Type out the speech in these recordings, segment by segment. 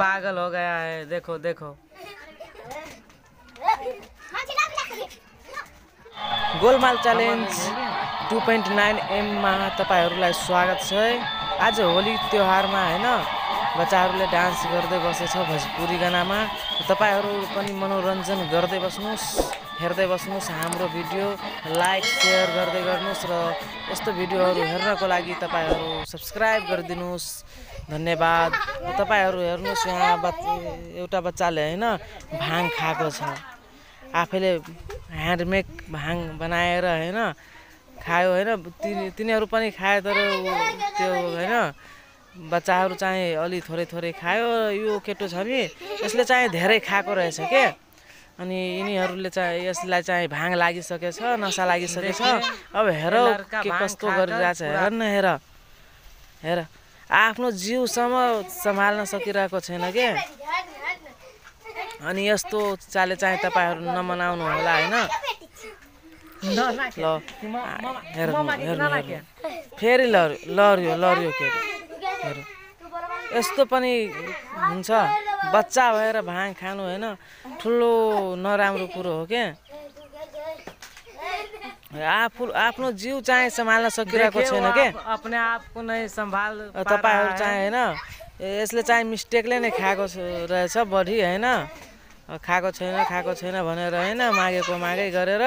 पागल हो गया है। देखो देखो गोलमाल च्यालेन्ज 2.9M मा तपाईहरुलाई स्वागत छ। आज होली त्योहारमा हैन बच्चाहरुले डान्स गर्दै बसेछ भोजपुरी गानामा। तपाईहरु पनि मनोरञ्जन गर्दै बस्नुस्, हेर्दै बस्नुस् हाम्रो भिडियो, लाइक शेयर गर्दै गर्नुस् र यस्तो भिडियोहरु हेर्नको लागि तपाईहरु सब्स्क्राइब गरिदिनुस्। धन्यवाद। तपाईहरु हेर्नुस् यहाँ एउटा बच्चाले हैन भाङ खाएको छ। आफैले ह्यान्डमेड भाङ बनाएर हैन खायो हैन। तिनीहरु पनि खाए तर त्यो हैन बच्चाहरु चाहिँ अलि थोरै थोरै खायो। यो केटो छ नि यसले चाहिँ धेरै खाएको रहेछ के। अनि यिनीहरुले चाहिँ यसलाई चाहिँ भाङ लागिसकेछ, नसा लागिसकेछ। अब हेर के कस्तो गरिरहेछ हेर न, हेर हेर आफ्नो जीवसम्म सम्हाल्न सकिरहेको छैन के। अनि यस्तो चाले चाहिँ तपाईहरु नमनाउनु होला हैन। ल हेर फेरि लर्यो के हेर। यस्तो पनि हुन्छ बच्चा भएर भाङ खानु हैन ठुलो नराम्रो कुरो हो के। आफ्नो जीव चाहिँ सम्हाल्न सकिरहेको छैन के। अपने आप को नै सम्हाल तपाईहरु चाहिँ हैन यसले चाहिँ मिस्टेकले नै खाएको रहेछ बढी हैन। खाएको छैन भनेर हैन मागेको मागै गरेर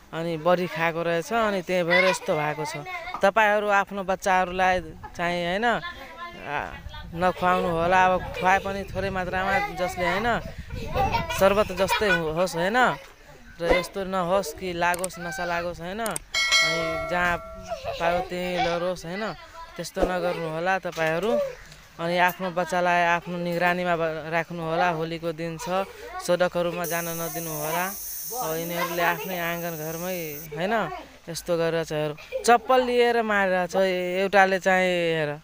अनि बढी खाएको रहेछ। अनि त्यही भएर यस्तो भएको छ। तपाईहरु आफ्नो बच्चाहरुलाई चाहिँ हैन नखुवाउनु होला। अब खुवाए पनि थोरै मात्रामा जसले हैन शरबत जस्तै होस् हैन र यस्तो नहोस् कि लागोस् नसा लागोस् हैन। अनि जहाँ पायो त्यही लरोस् हैन। त्यस्तो नगर्नु होला तपाईहरु। अनि आफ्नो बच्चालाई आफ्नो निगरानीमा राख्नु होला। होलीको दिन छ, सडकहरुमा जान नदिनु होला। यिनीहरुले आफ्नै आँगन घरमै हैन यस्तो गरेर चाहिँ चप्पल लिएर मारेछ। एउटाले चाहिँ हेर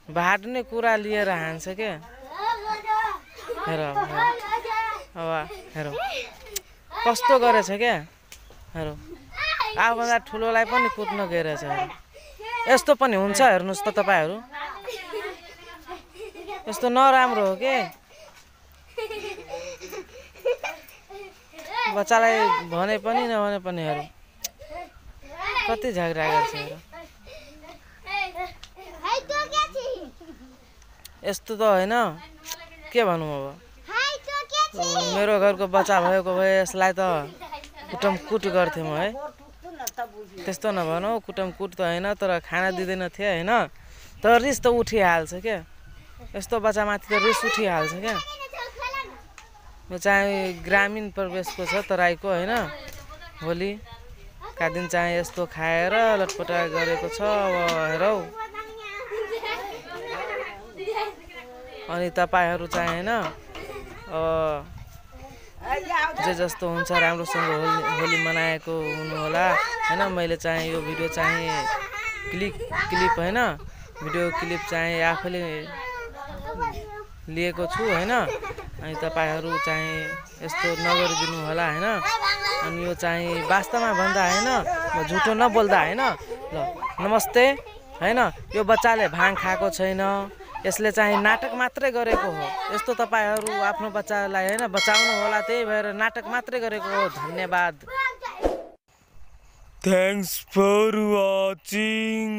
भाट्ने कुरा लिएर हान्छ के। हेर अब हेर कस्तो गरेछ के। हेर आफूभन्दा ठुलोलाई पनि कुट्न गइरहेछ। यस्तो पनि हुन्छ हेर्नुस् त तपाईहरु। यस्तो नराम्रो हो के। बच्चालाई भने पनि नभने पनि हेर कति झगडा गर्छ हेर। यस्तो त हैन के भनौँ अब। मेरो घरको बच्चा भएको भए यसलाई त कुटमकुट गर्थे म है। त्यस्तो नभनौ कुटमकुट त हैन तर खाना दिँदैन थिए हैन। तर रिस त उठिहाल्छ के। यस्तो बच्चामाथि त रिस उठिहाल्छ क्या। यो चाहिँ ग्रामीण प्रवेशको छ तराईको हैन। होली का दिन चाहिँ यस्तो खाएर लटपटा गरेको छ। अब हेरौ अनि तपाईहरु चाहिँ हैन जे जस्तो हुन्छ राम्रोसँग होली मनाएको हुनु होला हैन। मैले चाहिँ यो भिडियो चाहिँ क्लिप हैन भिडियो क्लिप चाहिँ आफैले लिएको छु हैन। अनि तपाईहरु चाहिँ यस्तो नगरिदिनु होला हैन। अनि यो चाहिँ वास्तवमा भन्दा हैन म झुटो नबोल्दा हैन। ल नमस्ते हैन। यो बच्चाले भाङ खाएको छैन। यसले चाहिँ नाटक मात्रै गरेको हो। यस्तो तपाईहरु आफ्नो बच्चालाई हैन बचाउनु होला। त्यही भएर नाटक मात्रै गरेको हो। धन्यवाद। Thanks for watching.